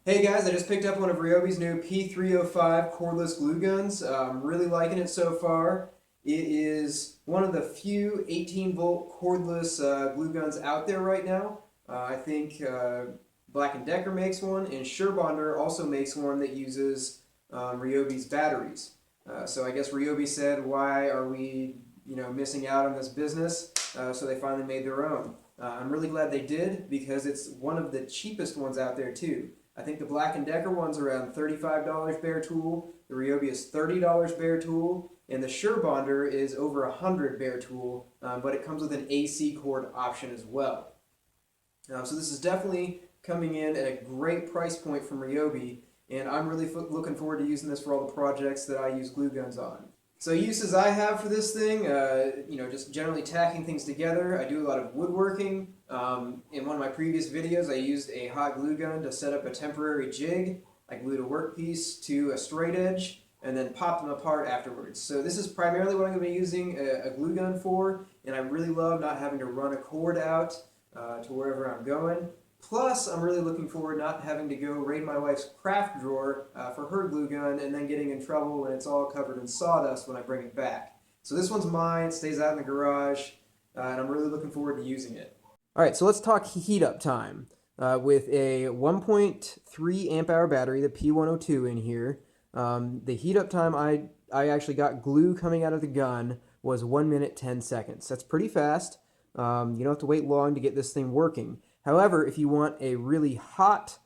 Hey guys, I just picked up one of Ryobi's new P305 cordless glue guns. I'm really liking it so far. It is one of the few 18-volt cordless glue guns out there right now. I think Black & Decker makes one, and Surebonder also makes one that uses Ryobi's batteries. So I guess Ryobi said, "Why are we, missing out on this business?" So they finally made their own. I'm really glad they did because it's one of the cheapest ones out there too. I think the Black & Decker one's around $35 bare tool. The Ryobi is $30 bare tool, and the Surebonder is over $100 bare tool, but it comes with an AC cord option as well. So this is definitely coming in at a great price point from Ryobi, and I'm really looking forward to using this for all the projects that I use glue guns on. So uses I have for this thing, just generally tacking things together. I do a lot of woodworking. In one of my previous videos, I used a hot glue gun to set up a temporary jig. I glued a workpiece to a straight edge and then popped them apart afterwards. So this is primarily what I'm going to be using a glue gun for, and I really love not having to run a cord out to wherever I'm going. Plus, I'm really looking forward not having to go raid my wife's craft drawer for her glue gun and then getting in trouble when it's all covered in sawdust when I bring it back. So this one's mine, stays out in the garage, and I'm really looking forward to using it. All right, so let's talk heat up time. With a 1.3 amp hour battery, the P102 in here, the heat up time I actually got glue coming out of the gun was 1 minute 10 seconds. That's pretty fast. You don't have to wait long to get this thing working. However, if you want a really hot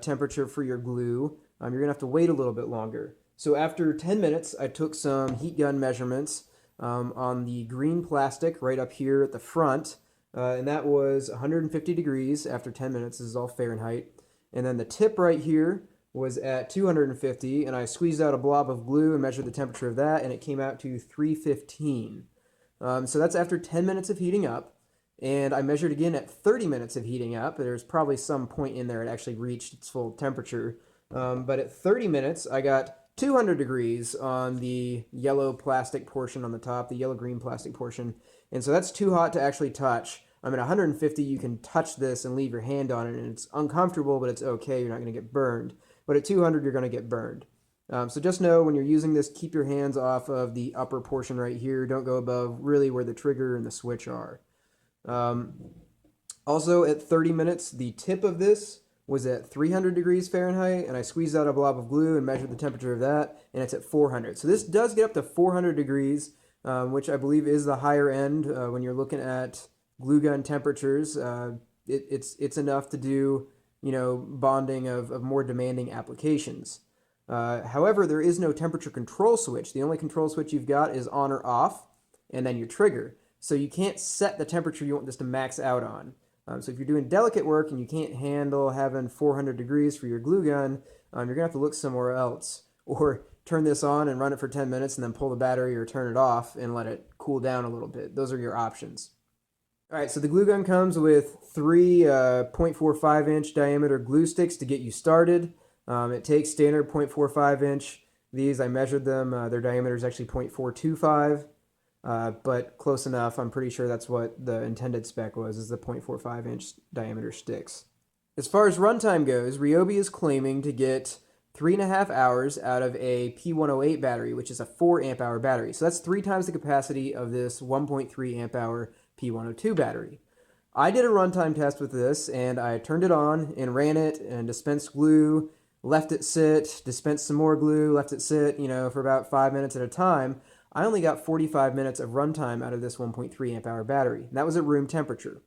temperature for your glue, you're going to have to wait a little bit longer. So after 10 minutes, I took some heat gun measurements on the green plastic right up here at the front, and that was 150 degrees after 10 minutes. This is all Fahrenheit. And then the tip right here was at 250, and I squeezed out a blob of glue and measured the temperature of that, and it came out to 315. So that's after 10 minutes of heating up. And I measured again at 30 minutes of heating up. There's probably some point in there it actually reached its full temperature. But at 30 minutes, I got 200 degrees on the yellow plastic portion on the top, the yellow-green plastic portion. And so that's too hot to actually touch. I mean, 150, you can touch this and leave your hand on it, and it's uncomfortable, but it's okay. You're not going to get burned. But at 200, you're going to get burned. So just know when you're using this, keep your hands off of the upper portion right here. Don't go above really where the trigger and the switch are. Also at 30 minutes, the tip of this was at 300 degrees Fahrenheit, and I squeezed out a blob of glue and measured the temperature of that, and it's at 400. So this does get up to 400 degrees, which I believe is the higher end when you're looking at glue gun temperatures. It's enough to do, bonding of more demanding applications. However, there is no temperature control switch. The only control switch you've got is on or off, and then your trigger. So you can't set the temperature you want this to max out on. So if you're doing delicate work and you can't handle having 400 degrees for your glue gun, you're going to have to look somewhere else. Or turn this on and run it for 10 minutes and then pull the battery or turn it off and let it cool down a little bit. Those are your options. All right, so the glue gun comes with three 0.45-inch diameter glue sticks to get you started. It takes standard 0.45-inch. These, I measured them. Their diameter is actually 0.425. But close enough. I'm pretty sure that's what the intended spec was, is the 0.45-inch diameter sticks. As far as runtime goes, Ryobi is claiming to get 3.5 hours out of a P108 battery, which is a 4 amp hour battery. So that's 3 times the capacity of this 1.3 amp hour P102 battery. I did a runtime test with this, and I turned it on and ran it and dispensed glue, left it sit, dispensed some more glue, left it sit, for about 5 minutes at a time. I only got 45 minutes of runtime out of this 1.3 amp hour battery. And that was at room temperature.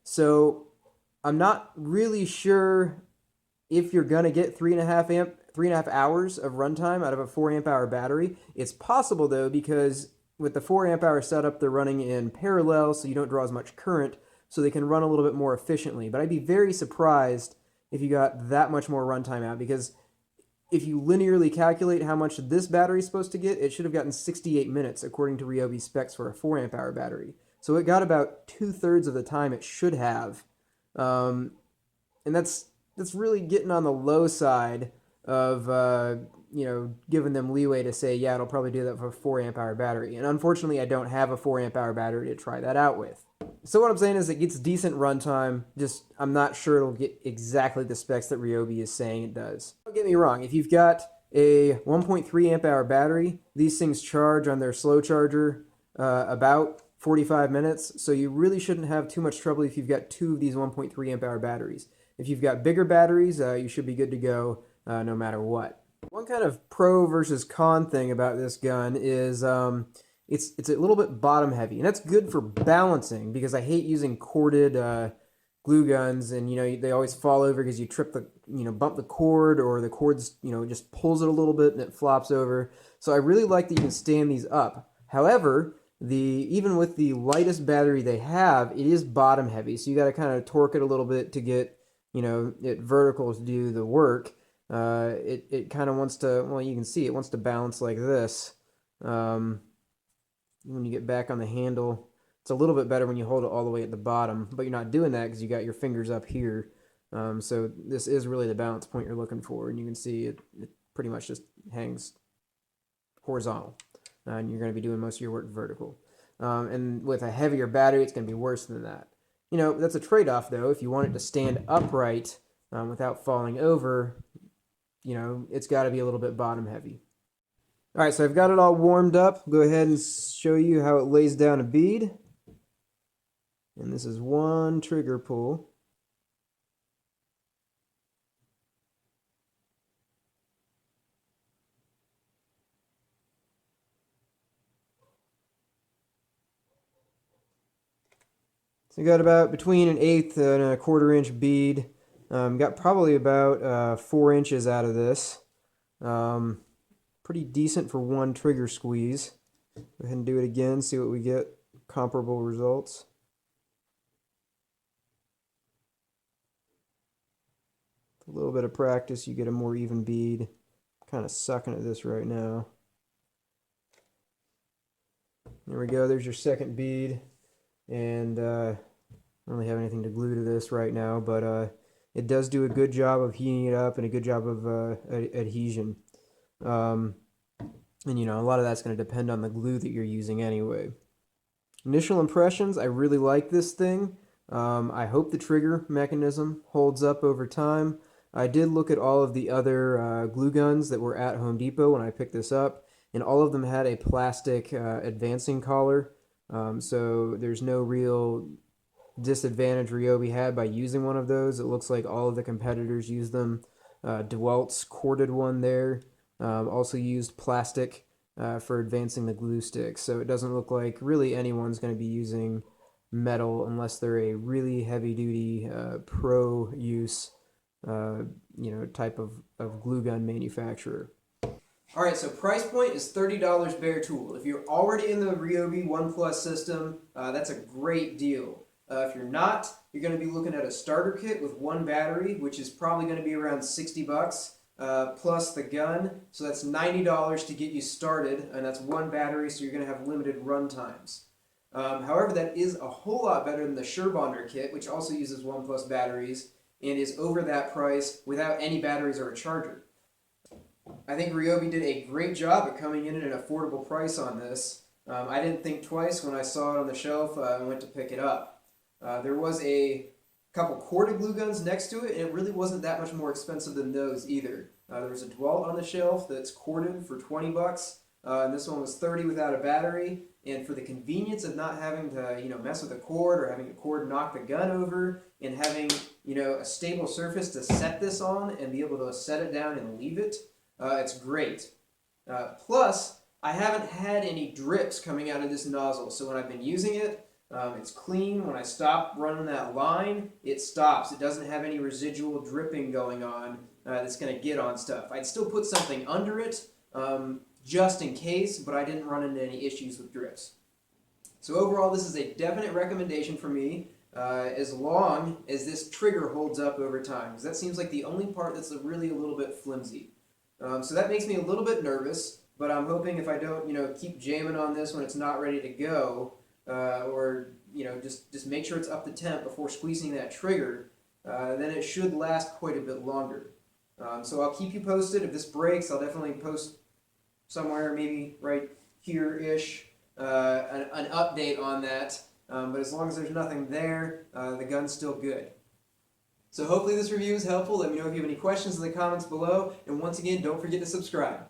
So I'm not really sure if you're going to get 3.5 hours of runtime out of a 4 amp hour battery. It's possible though, because with the 4 amp hour setup, they're running in parallel, so you don't draw as much current, so they can run a little bit more efficiently. But I'd be very surprised if you got that much more runtime out, because if you linearly calculate how much this battery is supposed to get, it should have gotten 68 minutes according to Ryobi specs for a 4 amp hour battery. So it got about 2/3 of the time it should have. And that's really getting on the low side of giving them leeway to say, yeah, it'll probably do that for a 4 amp hour battery. And unfortunately, I don't have a 4 amp hour battery to try that out with. So what I'm saying is it gets decent runtime. Just I'm not sure it'll get exactly the specs that Ryobi is saying it does. Don't get me wrong. If you've got a 1.3 amp hour battery, these things charge on their slow charger about 45 minutes. So you really shouldn't have too much trouble if you've got two of these 1.3 amp hour batteries. If you've got bigger batteries, you should be good to go no matter what. One kind of pro versus con thing about this gun is it's a little bit bottom heavy, and that's good for balancing because I hate using corded glue guns, and they always fall over because you trip the bump the cord, or the cord's just pulls it a little bit and it flops over. So I really like that you can stand these up. However, even with the lightest battery they have, it is bottom heavy, so you got to kind of torque it a little bit to get it vertical to do the work. It kind of wants to, well, you can see it wants to balance like this. When you get back on the handle, it's a little bit better when you hold it all the way at the bottom, but you're not doing that because you got your fingers up here. So this is really the balance point you're looking for, and you can see it pretty much just hangs horizontal, and you're going to be doing most of your work vertical. And with a heavier battery, it's going to be worse than that. That's a trade-off, though. If you want it to stand upright without falling over, it's got to be a little bit bottom heavy. All right, so I've got it all warmed up. Go ahead and show you how it lays down a bead. And this is one trigger pull. So you got about between an 1/8 and a 1/4 inch bead. Got probably about 4 inches out of this. Pretty decent for one trigger squeeze. Go ahead and do it again, see what we get. Comparable results. With a little bit of practice, you get a more even bead. I'm kind of sucking at this right now. There we go, there's your second bead. And I don't really have anything to glue to this right now, but it does do a good job of heating it up and a good job of adhesion. And a lot of that's going to depend on the glue that you're using anyway. Initial impressions, I really like this thing. I hope the trigger mechanism holds up over time. I did look at all of the other glue guns that were at Home Depot when I picked this up, and all of them had a plastic advancing collar. So there's no real disadvantage Ryobi had by using one of those. It looks like all of the competitors use them. DeWalt's corded one there. Also used plastic for advancing the glue sticks. So it doesn't look like really anyone's going to be using metal unless they're a really heavy-duty pro use type of glue gun manufacturer. All right, so price point is $30 bare tool. If you're already in the Ryobi OnePlus system, that's a great deal. If you're not, you're going to be looking at a starter kit with one battery, which is probably going to be around 60 bucks, plus the gun. So that's $90 to get you started, and that's one battery, so you're going to have limited run times. However, that is a whole lot better than the SureBonder kit, which also uses OnePlus batteries and is over that price without any batteries or a charger. I think Ryobi did a great job at coming in at an affordable price on this. I didn't think twice when I saw it on the shelf and went to pick it up. There was a couple corded glue guns next to it, and it really wasn't that much more expensive than those either. There was a DeWalt on the shelf that's corded for 20 bucks, and this one was 30 without a battery. And for the convenience of not having to mess with a cord or having a cord knock the gun over, and having a stable surface to set this on and be able to set it down and leave it, it's great. Plus, I haven't had any drips coming out of this nozzle, so when I've been using it, it's clean. When I stop running that line, it stops. It doesn't have any residual dripping going on that's going to get on stuff. I'd still put something under it just in case, but I didn't run into any issues with drips. So overall, this is a definite recommendation for me, as long as this trigger holds up over time, because that seems like the only part that's really a little bit flimsy. So that makes me a little bit nervous, but I'm hoping if I don't, keep jamming on this when it's not ready to go, or just make sure it's up to temp before squeezing that trigger, then it should last quite a bit longer. So I'll keep you posted. If this breaks, I'll definitely post somewhere, maybe right here-ish, an update on that. But as long as there's nothing there, the gun's still good. So hopefully this review is helpful. Let me know if you have any questions in the comments below. And once again, don't forget to subscribe.